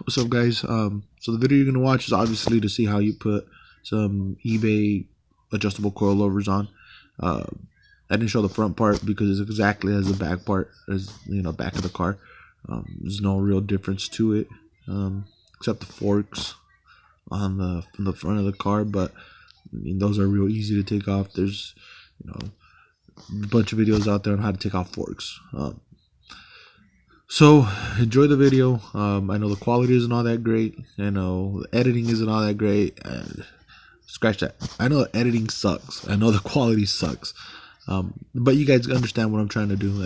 What's up, guys? So the video you're gonna watch is obviously to see how you put some eBay adjustable coilovers on. I didn't show the front part because it's exactly as the back part, as back of the car. There's no real difference to it, except the forks on the front of the car. But I mean, those are real easy to take off. There's a bunch of videos out there on how to take off forks. So enjoy the video. I know the quality isn't all that great. I know the editing isn't all that great. Scratch that. I know the editing sucks. I know the quality sucks. But you guys understand what I'm trying to do,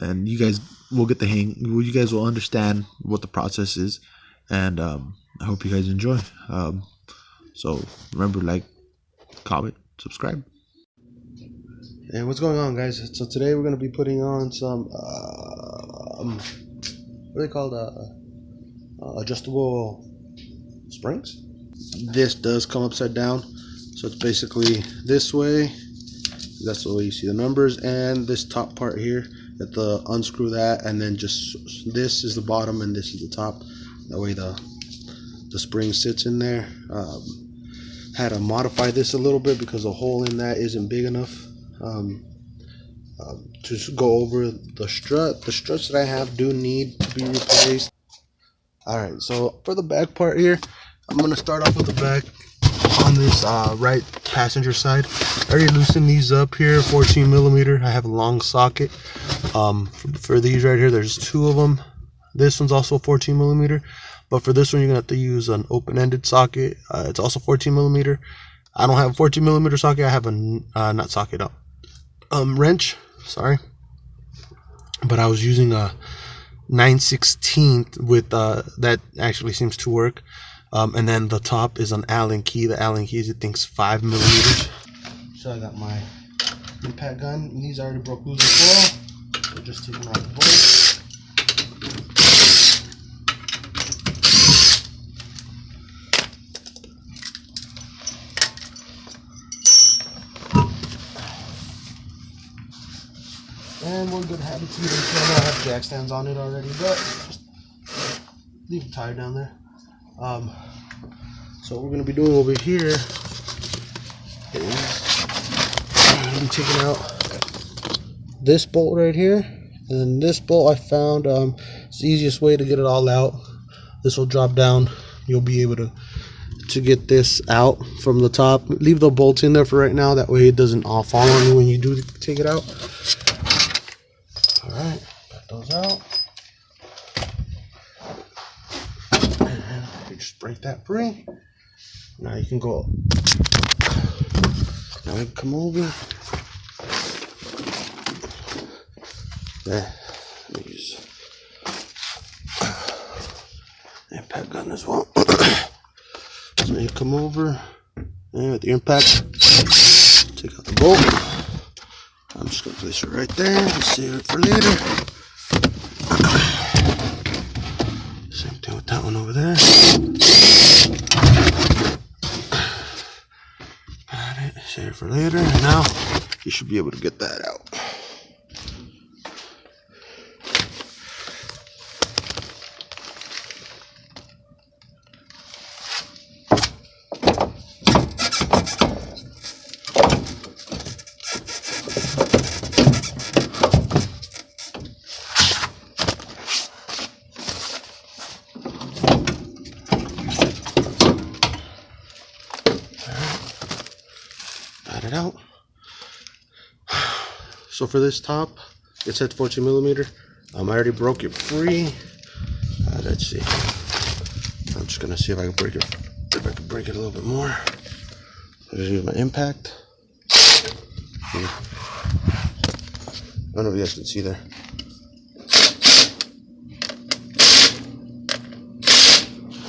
and you guys will get the hang. You guys will understand what the process is, and I hope you guys enjoy. So remember, like, comment, subscribe. And what's going on, guys? So today we're gonna be putting on some what are they called? Adjustable springs. This does come upside down, so it's basically this way. That's the way you see the numbers, and this top part here. You have to unscrew that, and then just this is the bottom and this is the top. That way the spring sits in there. Had to modify this a little bit because the hole in that isn't big enough. To go over the strut. The struts that I have do need to be replaced. Alright, so for the back part here, I'm going to start off with the back on this right passenger side. I already loosened these up here, 14 millimeter. I have a long socket. For these right here, there's two of them. This one's also 14 millimeter, but for this one you're going to have to use an open-ended socket. It's also 14 millimeter. I don't have a 14 millimeter socket. I have a not socket up wrench, sorry, but I was using a 9/16 with that actually seems to work. And then the top is an Allen key. The Allen key is, I think, 5 millimeters. So I got my impact gun, and these already broke loose as well, so just take them out the bolt. And one good habit to use, I have jack stands on it already, but just leave it tied down there. So what we're going to be doing over here is I'm going to be taking out this bolt right here, and then this bolt I found it's the easiest way to get it all out. This will drop down. You'll be able to get this out from the top. Leave the bolts in there for right now, that way it doesn't all fall on you when you do take it out. Alright, got those out. And you just break that free. Now you can go. Now you can come over. There. Let me use the impact gun as well. So you come over, and with the impact, take out the bolt. I'm just going to place it right there and save it for later. Same thing with that one over there. Got it. Save it for later. And now you should be able to get that out. It out. So for this top, it said 14 millimeter. I already broke it free. Let's see. I'm just gonna see if I can break it. If I can break it a little bit more. I'll just use my impact. I don't know if you guys can see there.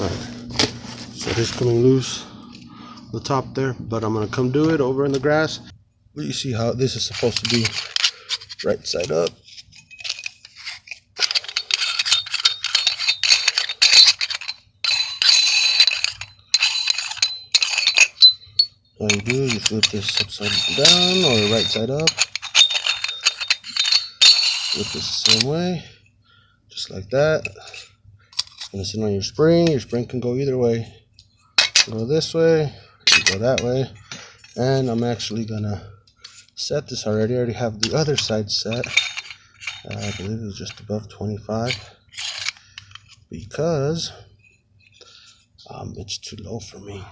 Alright. So this is coming loose. The top there, but I'm gonna come do it over in the grass. You see how this is supposed to be right side up. All you do is you flip this upside down or right side up. Flip this the same way, just like that. Gonna sit on your spring. Your spring can go either way. Go this way, go that way. And I'm actually gonna set this already. I already have the other side set. I believe it was just above 25 because it's too low for me.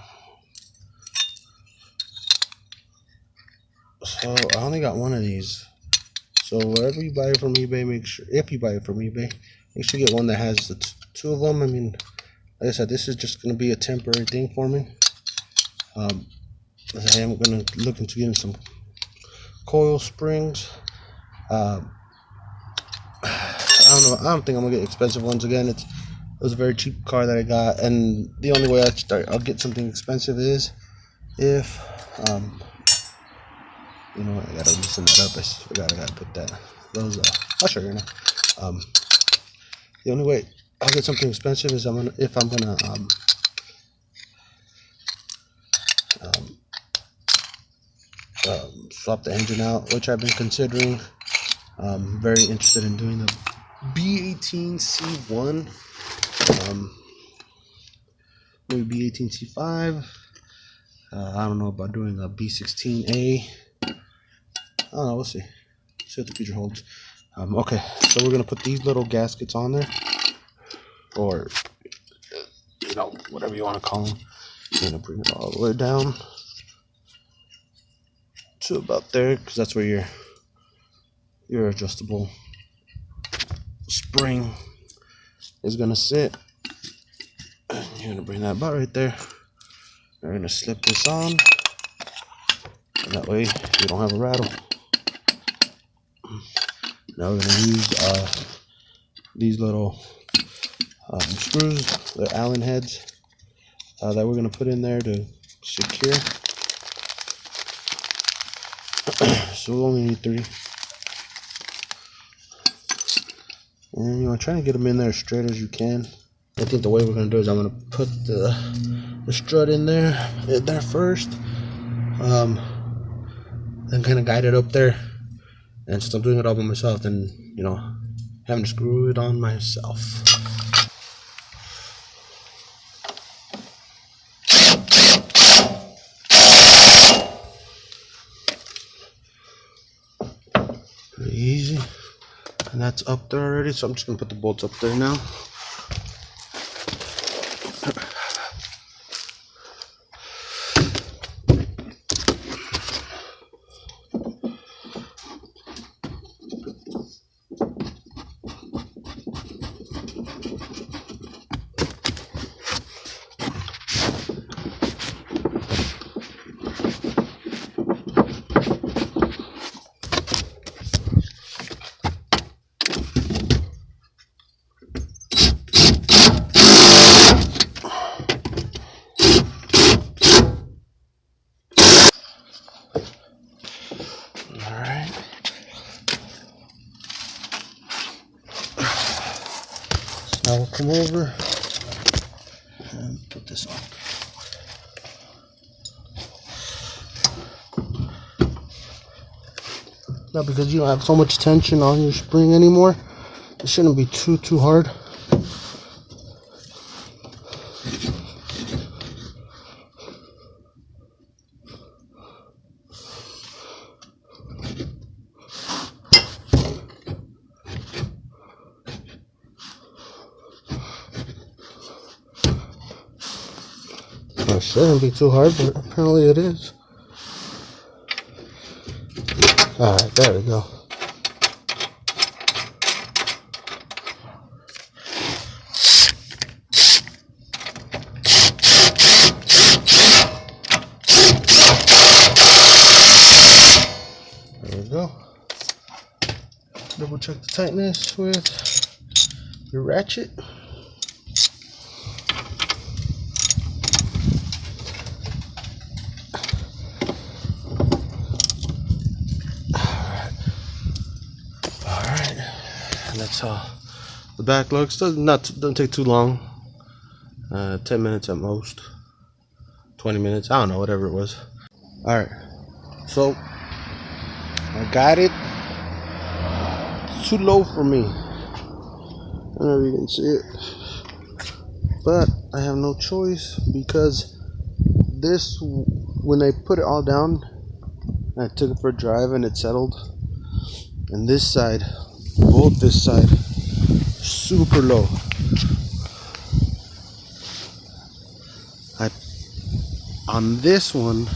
So I only got one of these. So wherever you buy it from eBay, make sure, if you buy it from eBay, make sure you get one that has the two of them. I mean, like I said, this is just going to be a temporary thing for me. I am going to look into getting some coil springs. I don't know. I don't think I'm gonna get expensive ones again. It was a very cheap car that I got, and the only way I'll get something expensive is if you know what, I gotta loosen that up. I gotta put those I'll show you now. The only way I'll get something expensive is if I'm gonna swap the engine out, which I've been considering. Very interested in doing the B18C1, maybe B18C5. I don't know about doing a B16A. I don't know, we'll see. See what the future holds. Okay, so we're gonna put these little gaskets on there, or you know, whatever you want to call them. I'm gonna bring it all the way down to about there, because that's where your adjustable spring is gonna sit. And you're gonna bring that about right there. We're gonna slip this on, and that way you don't have a rattle. Now we're gonna use these little screws, the Allen heads, that we're gonna put in there to secure. So we only need 3. And you want to try and get them in there as straight as you can. I think the way we're gonna do is I'm gonna put the strut in there first, then kind of guide it up there. And since I'm doing it all by myself, then you know, having to screw it on myself. Pretty easy. And that's up there already, so I'm just gonna put the bolts up there now. Alright. So now we'll come over and put this on. Now, because you don't have so much tension on your spring anymore, it shouldn't be too hard. It shouldn't be too hard, but apparently it is. Alright, there we go. There we go. Double check the tightness with your ratchet. That's how the back looks. Doesn't take too long. 10 minutes at most. 20 minutes. I don't know, whatever it was. Alright. So I got it. It's too low for me. I don't know if you can see it. but I have no choice because this, when I put it all down, I took it for a drive and it settled. And this side, both this side, super low. On this one,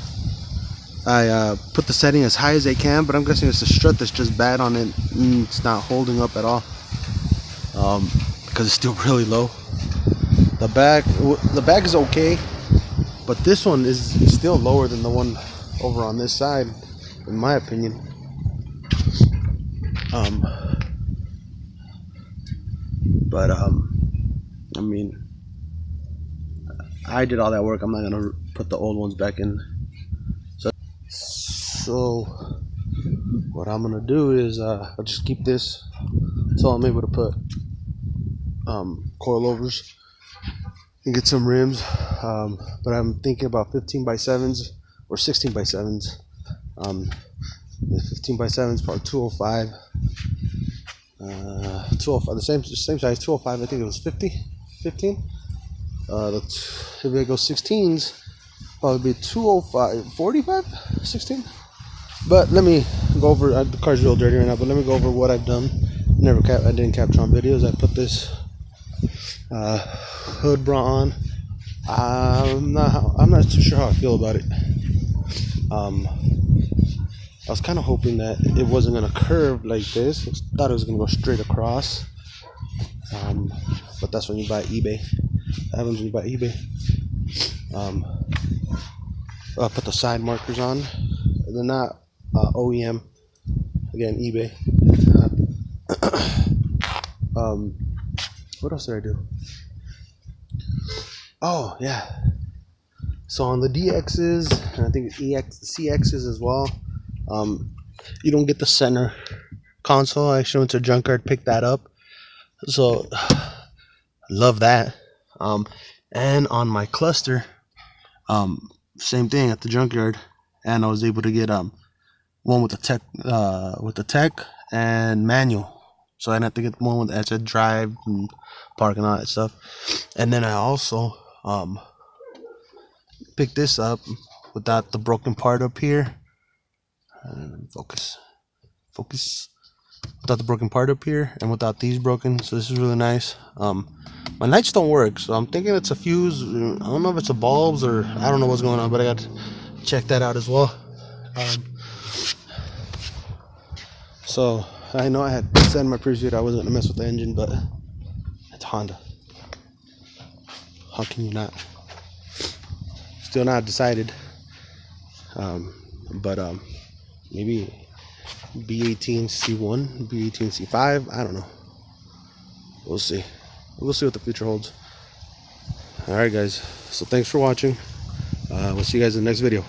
I put the setting as high as I can, but I'm guessing it's the strut that's just bad on it. It's not holding up at all because it's still really low. The back is okay, but this one is still lower than the one over on this side, in my opinion. I mean, I did all that work. I'm not gonna put the old ones back in. So what I'm gonna do is I'll just keep this until I'm able to put coilovers and get some rims. But I'm thinking about 15 by 7s or 16 by 7s. The 15 by 7s probably 205. 205, the same size, 205. I think it was 15. If I go 16s, probably be 205, 45, 16. But let me go over. The car's real dirty right now, but let me go over what I've done. I didn't capture on videos. I put this hood bra on. I'm not too sure how I feel about it. I was kind of hoping that it wasn't gonna curve like this. I thought it was gonna go straight across. But that's when you buy eBay. That happens when you buy eBay. I put the side markers on. They're not OEM. Again, eBay. What else did I do? Oh yeah. So on the DXs, and I think CXs as well, you don't get the center console. I actually went to a junkyard, picked that up. So love that. And on my cluster, same thing at the junkyard, and I was able to get one with the tech and manual. So I didn't have to get one that said drive and park and all that stuff. And then I also picked this up without the broken part up here. Focus. Without the broken part up here and without these broken. So this is really nice. My lights don't work, so I'm thinking it's a fuse. I don't know if it's a bulbs or I don't know what's going on, but I got to check that out as well. So I know I had said in my previous video I wasn't gonna mess with the engine, but it's Honda. How can you not? Still not decided. But maybe B18 C1, B18 C5. I don't know. We'll see. We'll see what the future holds. All right, guys. So thanks for watching. We'll see you guys in the next video.